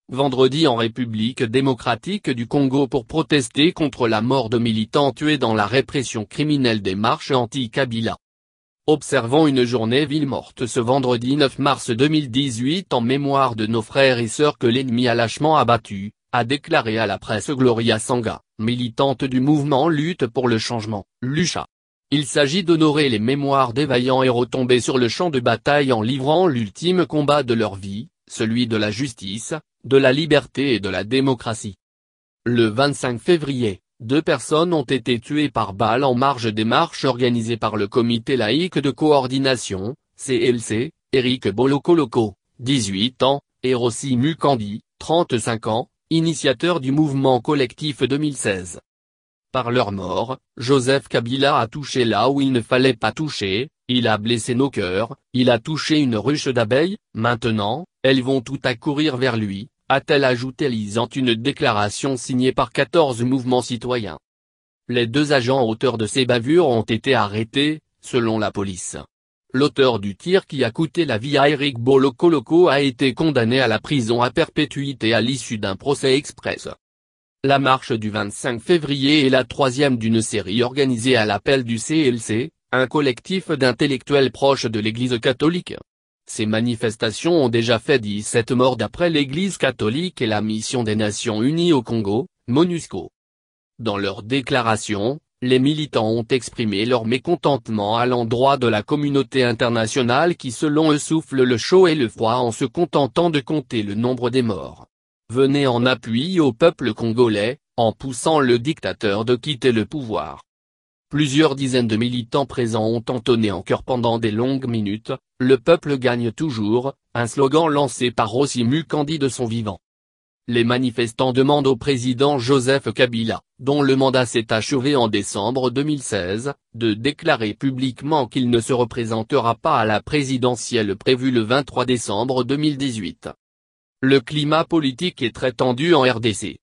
vendredi en République démocratique du Congo pour protester contre la mort de militants tués dans la répression criminelle des marches anti-Kabila. Observons une journée ville morte ce vendredi 9 mars 2018 en mémoire de nos frères et sœurs que l'ennemi a lâchement abattus, a déclaré à la presse Gloria Sanga, militante du mouvement Lutte pour le changement, Lucha. Il s'agit d'honorer les mémoires des vaillants héros tombés sur le champ de bataille en livrant l'ultime combat de leur vie, celui de la justice, de la liberté et de la démocratie. Le 25 février, 2 personnes ont été tuées par balle en marge des marches organisées par le Comité laïque de coordination, CLC, Eric Bolokoloko, 18 ans, et Rossi Mukandi, 35 ans, initiateur du mouvement collectif 2016. Par leur mort, Joseph Kabila a touché là où il ne fallait pas toucher, il a blessé nos cœurs, il a touché une ruche d'abeilles, maintenant, elles vont tout accourir vers lui, a-t-elle ajouté lisant une déclaration signée par 14 mouvements citoyens. Les 2 agents auteurs de ces bavures ont été arrêtés, selon la police. L'auteur du tir qui a coûté la vie à Eric Bolokoloko a été condamné à la prison à perpétuité à l'issue d'un procès express. La marche du 25 février est la 3e d'une série organisée à l'appel du CLC, un collectif d'intellectuels proches de l'Église catholique. Ces manifestations ont déjà fait 17 morts d'après l'Église catholique et la Mission des Nations Unies au Congo, MONUSCO. Dans leur déclaration, les militants ont exprimé leur mécontentement à l'endroit de la communauté internationale qui selon eux souffle le chaud et le froid en se contentant de compter le nombre des morts. Venez en appui au peuple congolais, en poussant le dictateur de quitter le pouvoir. Plusieurs dizaines de militants présents ont entonné en chœur pendant des longues minutes, « Le peuple gagne toujours », un slogan lancé par Rossi Mukandi de son vivant. Les manifestants demandent au président Joseph Kabila, dont le mandat s'est achevé en décembre 2016, de déclarer publiquement qu'il ne se représentera pas à la présidentielle prévue le 23 décembre 2018. Le climat politique est très tendu en RDC.